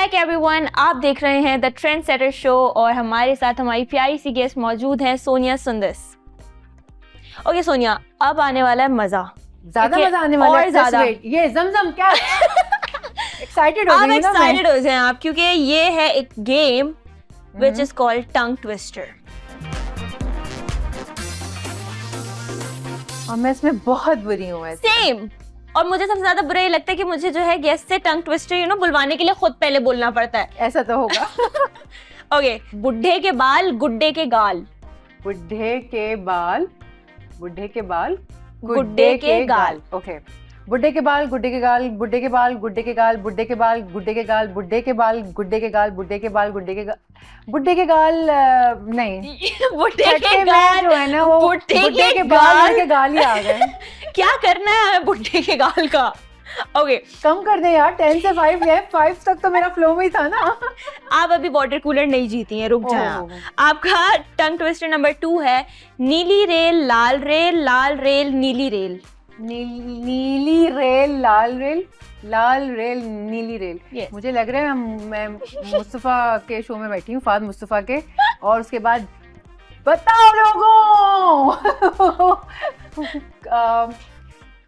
Back everyone, आप देख रहे हैं द ट्रेंड सेटर शो और हमारे साथ हमारी प्यारी सी गेस्ट मौजूद हैं सोनिया सुंदस। ओके सोनिया, अब आने वाला है मजा, ज्यादा मजा आने वाला है। और ज्यादा ये जमजम क्या एक्साइटेड हो आप गई ना मैं। एक्साइटेड हो जाएं आप, क्योंकि ये है एक game which is called tongue twister. और मैं इसमें बहुत बुरी हूँ ऐसे। सेम। और मुझे सबसे ज्यादा बुरा ये लगता है कि मुझे जो है गेस्ट से टंग ट्विस्टर बुलवाने के लिए खुद पहले बोलना पड़ता है। ऐसा तो होगा। ओके, बुढ़े के बाल गुड्डे के गाल। बुढ़े के बाल गुड्डे के गाल। ओके। बुढ़े के बाल गुड्डे के गाल, बुढ़े के बाल गुड्डे के गाल, बुढ़े के बाल गुड्डे के गाल, बुढ़े के बाल गुड्डे के गाल, बुढ़े के बाल गुड्डे के गाल, बुढ़े के गाल नहीं, बुढ़े के गाल जो है ना वो बुढ़े के बाल के गाल ही आ गए। क्या करना है हमें बुढ़े के गाल का? ओके, कम कर दे यार, 10 से 5 है, 5 तक तो मेरा फ्लो में ही था ना। आप अभी वाटर कूलर नहीं जीती हैं, रुक जाए आप। आपका टंग ट्विस्टर नंबर 2 है नीली रेल लाल रेल, लाल रेल नीली रेल। नीली रेल लाल रेल, लाल रेल नीली रेल। Yes. मुझे लग रहा है मैं मुस्तफा के शो में बैठी हूँ, फाद मुस्तफा के, और उसके बाद बताओ लोगों।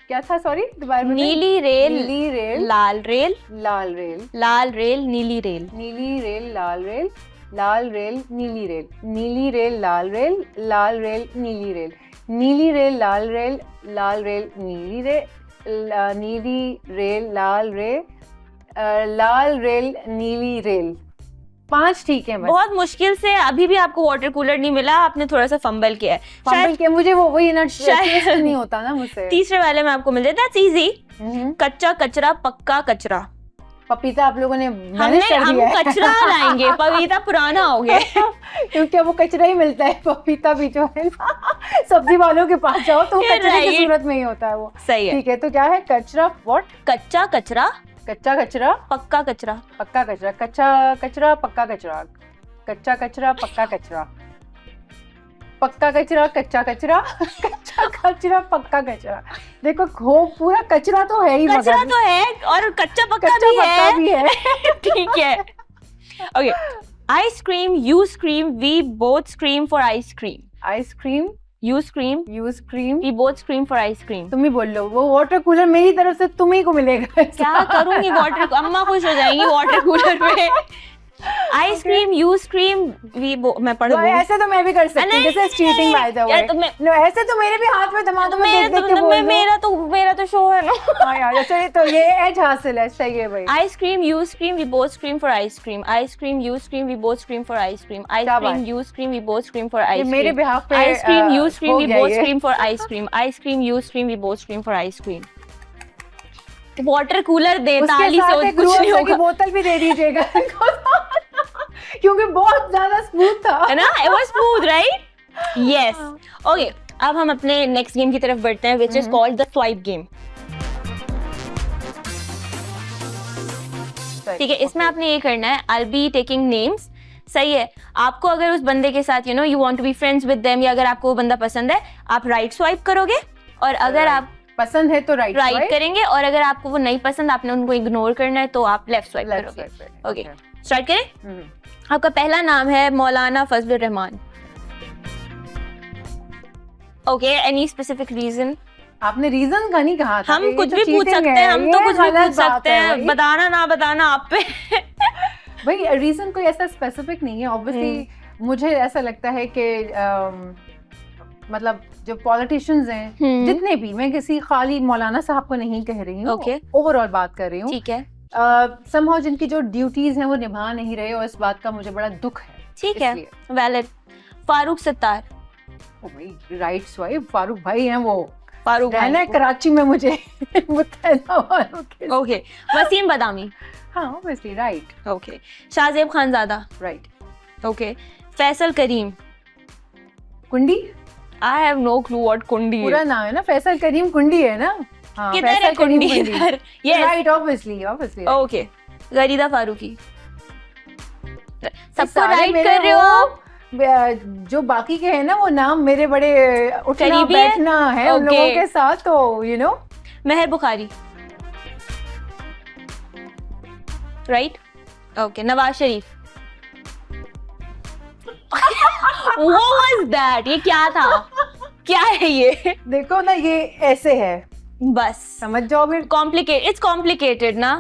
क्या था, सॉरी दोबारा। नीली रेल लाल रेल, लाल रेल, लाल रेल नीली रेल, नीली रेल लाल रेल, लाल रेल नीली रेल, नीली रेल लाल रेल, लाल रेल नीली रेल, नीली रेल लाल रेल, लाल रेल नीली रेल, नीली रेल लाल रेल, लाल रेल नीली रेल। 5 ठीक है बस। बहुत मुश्किल से अभी भी आपको वाटर कूलर नहीं मिला, आपने थोड़ा सा फंबल किया है। फंबल किया, मुझे वही ना शायद नहीं होता ना मुझसे। तीसरे वाले में आपको मिल जाए, दैट्स इजी। कच्चा कचरा पक्का कचरा। पपीता आप लोगों ने मैनेज कर हम दिया है। कचरा लाएंगे, पपीता पुराना हो गया। क्योंकि वो कचरा ही मिलता है, पपीता भी जो है सब्जी वालों के पास जाओ तो कचरे की सूरत में ही होता है वो। सही है। ठीक है, तो क्या है? कचरा व्हाट? कच्चा कचरा, कच्चा कचरा, पक्का कचरा, पक्का कचरा, कच्चा कचरा पक्का कचरा, कच्चा कचरा पक्का कचरा, पक्का कचरा कच्चा कचरा, कच्चा कचरा पक्का कचरा। देखो खो पूरा कचरा तो है ही, कचरा तो है और कच्चा पक्का भी है। ठीक है। Okay, ice cream you scream we both scream for ice cream. Ice cream you scream we both scream for ice cream. तुम ही बोल लो, वो वाटर कूलर मेरी तरफ से तुम्ही को मिलेगा। क्या करूंगी? वाटर, अम्मा खुश हो जाएंगी वाटर कूलर में। आइसक्रीम यू स्क्रीम वी, मैं पढ़ लूं। ऐसे तो मैं भी कर सकती हूँ, जैसे cheating by the way. No, ऐसे तो मेरे भी हाथ में दिमाग में देख के बोल दो। मेरा तो शो है ना। हां यार, चलिए तो ये एज हासिल है, सही है भाई। Ice cream you scream we both scream for ice cream, ice cream you scream we both scream for ice cream, ice cream you scream we both scream for ice cream, मेरे बिहाफ पे ice cream you scream we both scream for ice cream, ice cream you scream we both scream for ice cream. Water cooler दे, ताली से कुछ नहीं होगा। बोतल भी दे दीजिएगा क्योंकि बहुत ज्यादा स्मूथ था, है ना? It was smooth, right? Yes. Okay. अब हम अपने नेक्स्ट गेम की तरफ बढ़ते हैं, which is called the swipe game. ठीक है, इसमें आपने ये करना है, I'll be taking names. सही है। आपको अगर उस बंदे के साथ you want to be friends with them, या अगर आपको वो बंदा पसंद है, आप राइट स्वाइप करोगे, और अगर आप पसंद है तो राइट करेंगे, और अगर आपको वो नहीं पसंद, आपने उनको इग्नोर करना है, तो आप लेफ्ट स्वाइप करोगे। ओके, स्टार्ट करें। आपका पहला नाम है Maulana Fazlur Rehman. Okay, any specific reason? आपने रीजन का नहीं कहा था। हम कुछ भी पूछ सकते हैं, हम तो कुछ भी पूछ सकते हैं, बताना ना बताना आप पे। भाई रीजन कोई ऐसा स्पेसिफिक नहीं है ऑब्वियसली। मुझे ऐसा लगता है कि मतलब जो पॉलिटिशियंस हैं जितने भी, मैं किसी खाली मौलाना साहब को नहीं कह रही हूँ, ओवरऑल बात कर रही हूँ। ठीक है। समहाउ जिनकी जो ड्यूटीज हैं वो निभा नहीं रहे, और इस बात का मुझे बड़ा दुख है। ठीक है, valid. Farooq Sattar. Right swipe, Farooq भाई हैं वो। फारूक रहना है कराची में मुझे। ओके, वसीम बदामी। हाँ obviously right. Okay, Shahzeb Khanzada. Right. Okay, Faisal Karim. Kundi. I have no clue what Kundi पूरा नाम है ना, फैसल करीम कुंडी है ना। किधर है कुंडी? Right, obviously. ओके, गरीदा फारूकी। सबको राइट कर रहे हो। जो बाकी के हैं ना वो नाम मेरे बड़े उठना बैठना है उन लोगों के साथ, तो Mehar Bukhari. Right. Okay, Nawaz Sharif. What was that? ये क्या था? क्या है ये? देखो ना, ये ऐसे है, बस समझ जाओ फिर। इट्स कॉम्प्लिकेटेड ना,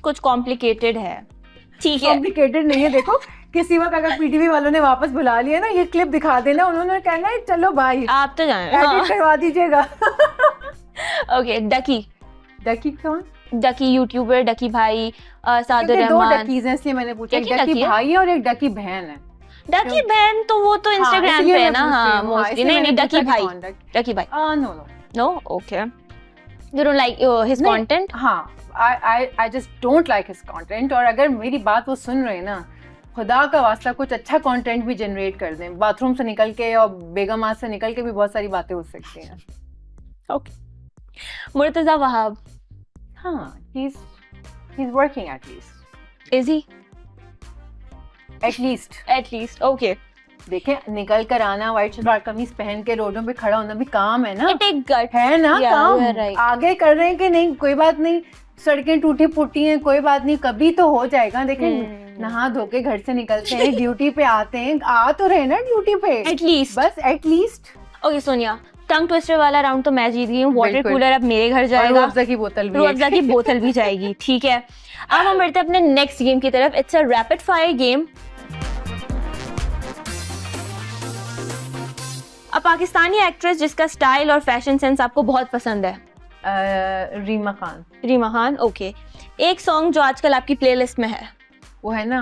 कुछ कॉम्प्लिकेटेड है, ठीक है। कॉम्प्लिकेटेड नहीं है। देखो, किसी वक्त अगर पीटीवी वालों ने वापस बुला लिया ना, ये क्लिप दिखा देना, उन्होंने कहना है चलो भाई आप तो जाने। एडिट करवा दीजिएगा। ओके, डकी। डकी कौन? डकी यूट्यूबर, डकी भाई, सादर क्योंकि दो रहमान। डकीज हैं, इसलिए मैंने पूछा। एक एक ही डकी डकी है? भाई है और एक डकी बहन है। डकी बहन तो वो तो इंस्टाग्राम इसलिए पे है मैं ना, पूछ रही हाँ हूँ। मोस्टली। इसलिए नहीं मैंने नहीं, पूछा डकी कि भाई। कौन Ducky Bhai. No no, no, okay, you don't like his content? हाँ, I just don't like his content। और अगर मेरी बात वो सुन रहे हैं ना, खुदा का वास्ता कुछ अच्छा कंटेंट भी जनरेट कर दें। बाथरूम से निकल के और बेगमात से निकल के भी बहुत सारी बातें हो सकती हैं। ओके, मुर्तजा वहाब। हाँ, he's working at least। Is he? At least। At least, okay. देखें, निकल कर आना, व्हाइट शलवार कमीज पहन के रोडों पे खड़ा होना भी काम है ना, इट टेक गट, है ना Yeah, काम। you are right. आगे कर रहे हैं कि नहीं, कोई बात नहीं, सड़कें टूटी फूटी हैं, कोई बात नहीं, कभी तो हो जाएगा। देखें, नहा धो के घर से निकलते हैं, ड्यूटी पे आते हैं, आ तो रहे ना ड्यूटी पे, एटलीस्ट। बस at least. Okay Sonia, tongue twister वाला राउंड तो मैं जीत गई हूँ। वाटर बिल्कुल। कूलर अब मेरे घर और जाएगा, रूह अफ़ज़ा की बोतल भी रूह है। अफ़ज़ा की बोतल भी जाएगी, ठीक है। अब हम बढ़ते हैं अपने नेक्स्ट गेम की तरफ। It's a rapid fire game. A Pakistani actress जिसका स्टाइल और फैशन सेंस आपको बहुत पसंद है। रीमा खान। रीमा खान, ओके। एक सॉन्ग जो आजकल आपकी प्लेलिस्ट में है। वो है ना,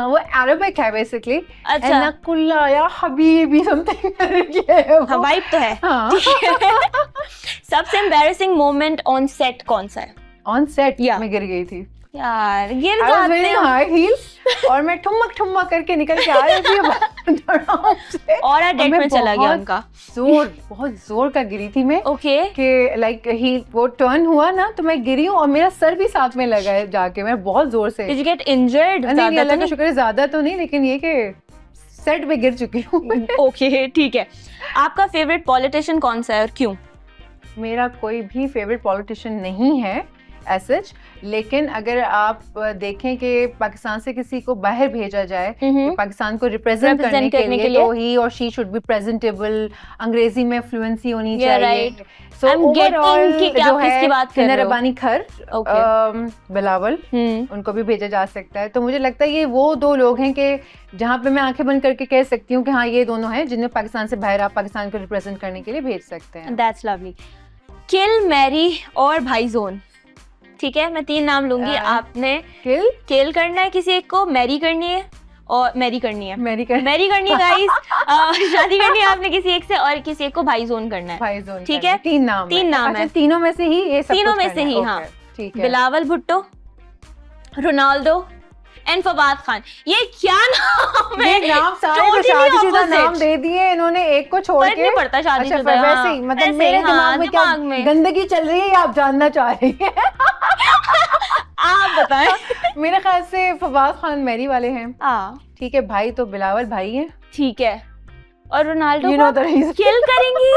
वो अरबिक है बेसिकली। अच्छा, नकुल्ला या हबीबी समथिंग करके है वो। हाँ वाइब तो है। हाँ। सबसे एम्बैरेसिंग मोमेंट ऑन सेट कौन सा है? On set Yeah. मैं गिर गई थी। यार गिर I was जाते wearing हो। high heels और मैं ठुमक करके निकल के आ रही थी धड़ाम से। और डेट मैं में चला गया बहुत उनका। बहुत जोर का गिरी थी मैं, ओके, कि लाइक ही वो टर्न हुआ ना, तो मैं गिरी हूँ और मेरा सर भी साथ में लगा है जाके, मैं बहुत जोर से। Did you get injured? नहीं, अल्लाह का शुक्र है ज्यादा तो नहीं, लेकिन ये कि सेट पे गिर चुकी हूँ। ओके, ठीक है। आपका फेवरेट पॉलिटिशियन कौन सा है और क्यों? मेरा कोई भी फेवरेट पॉलिटिशियन नहीं है एज सच, लेकिन अगर आप देखें कि पाकिस्तान से किसी को बाहर भेजा जाए पाकिस्तान को रिप्रेजेंट करने के लिए, तो ही और शी शुड बी प्रेजेंटेबल, अंग्रेजी में फ्लुएंसी होनी चाहिए। So overall जो है नरबानी खर, बिलावल, उनको भी भेजा जा सकता है। तो मुझे लगता है ये वो दो लोग हैं कि जहाँ पे मैं आंखें बंद करके कह सकती हूँ कि हाँ ये दोनों हैं जिन्हें पाकिस्तान से बाहर आप पाकिस्तान को रिप्रेजेंट करने के लिए भेज सकते हैं। That's lovely. किल, मैरी और भाईजोन, ठीक है, मैं 3 नाम लूंगी। आपने किल करना है किसी एक को, मैरी करनी है और मैरी करनी है गाइस। शादी करनी है आपने किसी एक से, और किसी एक को भाईजोन करना है। भाईजोन, ठीक है, 3 नाम है। तीनों में से ही ये सब तीनों में से ही, हाँ, ठीक है। Bilawal Bhutto, Ronaldo and Fawad Khan. ये क्या नाम है? ये नाम सारे तो शादीशुदा नाम दे दिए इन्होंने, एक को छोड़ के। नहीं पड़ता शादीशुदा। अच्छा, वैसे ही मतलब मेरे दिमाग में क्या गंदगी चल रही है या आप जानना चाह रही हैं? आप बताएं। मेरे ख्याल से फवाद खान मैरी वाले हैं। ठीक है, भाई तो बिलावल भाई है, ठीक है, और रोनाल्डो किल करेंगी।